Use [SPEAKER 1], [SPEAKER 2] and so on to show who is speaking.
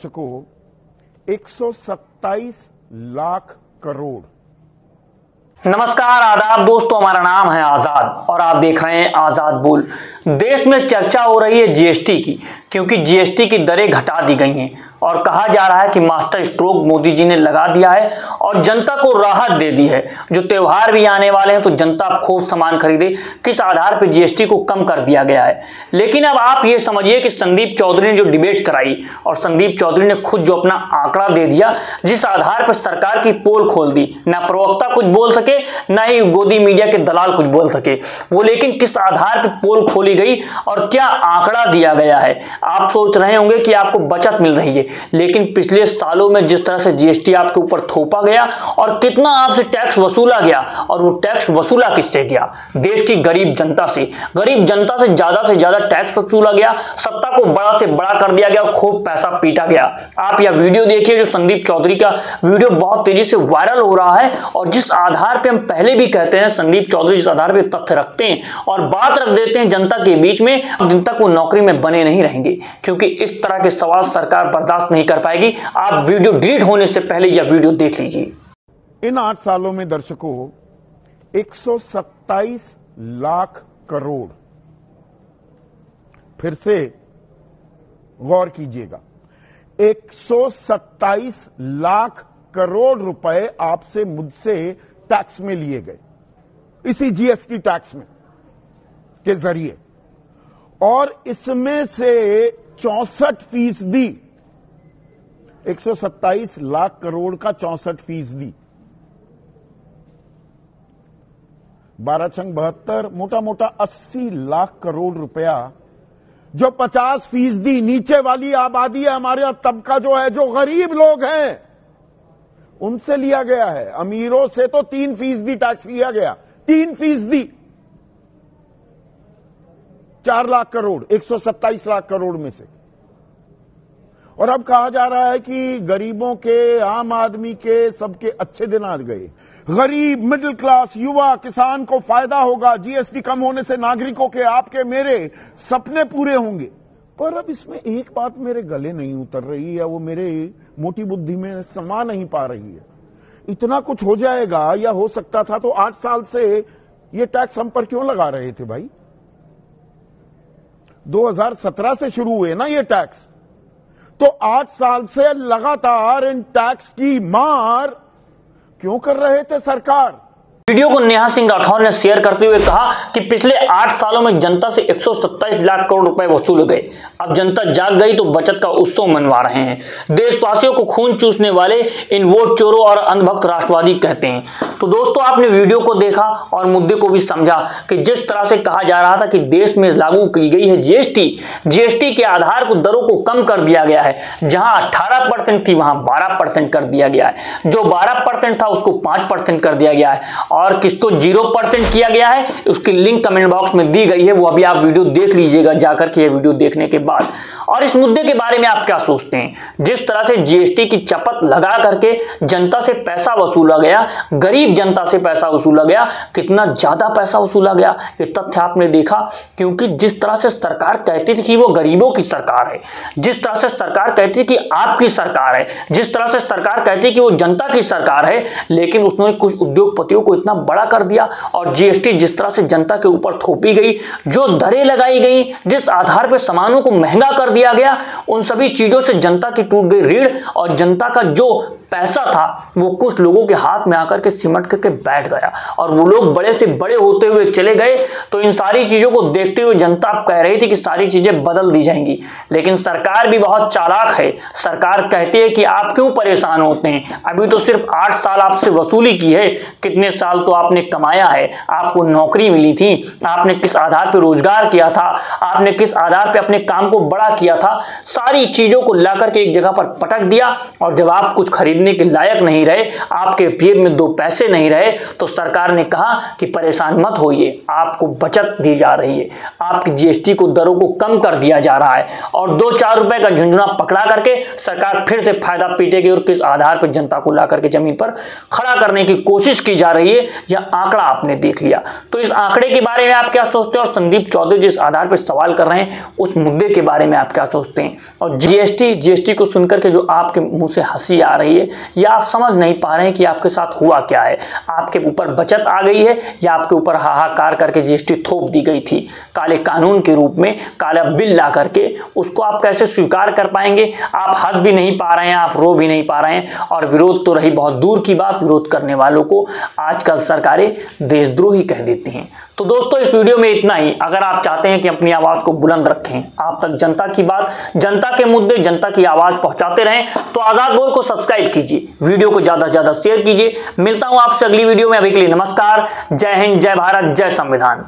[SPEAKER 1] को 127 लाख करोड़।
[SPEAKER 2] नमस्कार, आदाब दोस्तों, हमारा नाम है आजाद और आप देख रहे हैं आजाद बोल। देश में चर्चा हो रही है जीएसटी की, क्योंकि जीएसटी की दरें घटा दी गई हैं और कहा जा रहा है कि मास्टर स्ट्रोक मोदी जी ने लगा दिया है और जनता को राहत दे दी है। जो त्योहार भी आने वाले हैं तो जनता खूब सामान खरीदे, किस आधार पर जीएसटी को कम कर दिया गया है। लेकिन अब आप ये समझिए कि संदीप चौधरी ने जो डिबेट कराई और संदीप चौधरी ने खुद जो अपना आंकड़ा दे दिया, जिस आधार पर सरकार की पोल खोल दी, ना प्रवक्ता कुछ बोल सके, ना ही गोदी मीडिया के दलाल कुछ बोल सके वो, लेकिन किस आधार पर पोल खोली गई और क्या आंकड़ा दिया गया है। आप सोच रहे होंगे कि आपको बचत मिल रही है, लेकिन पिछले सालों में जिस तरह से जीएसटी आपके ऊपर थोपा गया और कितना आपसे टैक्स वसूला गया, और वो टैक्स वसूला किससे गया? देश की गरीब जनता से ज्यादा टैक्स वसूला गया, सत्ता को बड़ा से बड़ा कर दिया गया और खूब पैसा पीटा गया। आप यह वीडियो देखिए, जो संदीप चौधरी का वीडियो बहुत तेजी से वायरल हो रहा है और जिस आधार पर हम पहले भी कहते हैं, संदीप चौधरी जिस आधार पर तथ्य रखते हैं और बात रख देते हैं जनता के बीच में, दिन तक वो नौकरी में बने नहीं रहेंगे, क्योंकि इस तरह के सवाल सरकार बर्दाश्त नहीं कर पाएगी। आप वीडियो डिलीट होने से पहले यह वीडियो देख लीजिए।
[SPEAKER 1] इन 8 सालों में दर्शकों 127 लाख करोड़, फिर से गौर कीजिएगा, 127 लाख करोड़ रुपए आपसे मुझसे टैक्स में लिए गए, इसी जीएसटी टैक्स में के जरिए, और इसमें से 64%, 127 लाख करोड़ का 64%, 12 छंग 72, मोटा मोटा 80 लाख करोड़ रुपया, जो 50% नीचे वाली आबादी है, हमारे तबका जो है, जो गरीब लोग हैं, उनसे लिया गया है। अमीरों से तो 3% टैक्स लिया गया, 3%, 4 लाख करोड़ 127 लाख करोड़ में से। और अब कहा जा रहा है कि गरीबों के, आम आदमी के, सबके अच्छे दिन आ गए। गरीब, मिडिल क्लास, युवा, किसान को फायदा होगा, जीएसटी कम होने से नागरिकों के, आपके, मेरे सपने पूरे होंगे। पर अब इसमें एक बात मेरे गले नहीं उतर रही है, वो मेरे मोटी बुद्धि में समा नहीं पा रही है। इतना कुछ हो जाएगा या हो सकता था तो 8 साल से ये टैक्स हम पर क्यों लगा रहे थे भाई? 2017 से शुरू हुए ना ये टैक्स, तो 8 साल से लगातार इन टैक्स की मार क्यों कर रहे थे सरकार?
[SPEAKER 2] वीडियो को नेहा सिंह राठौर ने शेयर करते हुए कहा कि पिछले 8 सालों में जनता से 127 लाख करोड़ रुपए वसूल गए। अब जनता जाग गई तो बचत का उत्सव मनवा रहे हैं। देशवासियों को खून चूसने वाले इन वोट चोरों और अंधभक्त राष्ट्रवादी कहते हैं। तो दोस्तों, आपने वीडियो को देखा और मुद्दे को भी समझा कि जिस तरह से कहा जा रहा था कि देश में लागू की गई है जीएसटी के आधार को दरों को कम कर दिया गया है। जहां 18% थी वहां 12% कर दिया गया है। जो 12% था उसको 5% कर दिया गया है और किसको 0% किया गया है, उसकी लिंक कमेंट बॉक्स में दी गई है। वो अभी आप वीडियो देख लीजिएगा जाकर के, ये वीडियो देखने के बाद। और इस मुद्दे के बारे में आप क्या सोचते हैं? जिस तरह से जीएसटी की चपत लगा करके जनता से पैसा वसूला गया, गरीब जनता से पैसा वसूला गया, कितना ज्यादा पैसा वसूला गया ये तथ्य आपने देखा। क्योंकि जिस तरह से सरकार कहती थी कि वो गरीबों की सरकार है, जिस तरह से सरकार कहती कि आपकी सरकार है, जिस तरह से सरकार कहती कि वो जनता की सरकार है, लेकिन उसने कुछ उद्योगपतियों को इतना बड़ा कर दिया और जीएसटी जिस तरह से जनता के ऊपर थोपी गई, जो दरें लगाई गई, जिस आधार पर सामानों को महंगा कर दिया गया, उन सभी चीजों से जनता की टूट गई रीढ़ और जनता का जो पैसा था वो कुछ लोगों के हाथ में आकर के सिमट करके बैठ गया और वो लोग बड़े से बड़े होते हुए चले गए। तो इन सारी चीजों को देखते हुए जनता अब कह रही थी कि सारी चीजें बदल दी जाएंगी, लेकिन सरकार भी बहुत चालाक है। सरकार कहती है कि आप क्यों परेशान होते हैं, अभी तो सिर्फ 8 साल आपसे वसूली की है, कितने साल तो आपने कमाया है, आपको नौकरी मिली थी, आपने किस आधार पर रोजगार किया था, आपने किस आधार पर अपने काम को बड़ा किया था, सारी चीजों को ला करके एक जगह पर पटक दिया। और जब आप कुछ खरीदने के लायक नहीं रहे, आपके जेब में 2 पैसे नहीं रहे, तो सरकार ने कहा कि परेशान मत होइए, आपको बचत दी जा रही है, आपकी जीएसटी को दरों को कम कर दिया जा रहा है। और 2-4 रुपए का झुंझुना पकड़ा करके सरकार फिर से फायदा पीटेगी और किस आधार पर जनता को ला करके जमीन पर खड़ा करने की कोशिश की जा रही है, यह आंकड़ा आपने देख लिया। तो तो इस आंकड़े के बारे में आप क्या सोचते हो और संदीप चौधरी जिस आधार पर सवाल कर रहे हैं उस मुद्दे के बारे में आप क्या सोचते हैं? और जीएसटी को सुनकर के जो आपके मुंह से हंसी आ रही है, या आप समझ नहीं पा रहे हैं कि आपके साथ हुआ क्या है। आपके ऊपर बचत आ गई है या आपके ऊपर हाहाकार करके जीएसटी थोप दी गई थी काले कानून के रूप में, काला बिल ला करके। उसको आप कैसे स्वीकार कर पाएंगे? आप हंस भी नहीं पा रहे हैं, आप रो भी नहीं पा रहे हैं, और विरोध तो रही बहुत दूर की बात, विरोध करने वालों को आजकल सरकारें देशद्रोही कह देती हैं। तो दोस्तों, इस वीडियो में इतना ही। अगर आप चाहते हैं कि अपनी आवाज को बुलंद रखें, आप तक जनता की बात, जनता के मुद्दे, जनता की आवाज पहुंचाते रहें, तो आजाद बोल को सब्सक्राइब कीजिए, वीडियो को ज्यादा से ज्यादा शेयर कीजिए। मिलता हूं आपसे अगली वीडियो में। अभी के लिए नमस्कार, जय हिंद, जय भारत, जय संविधान।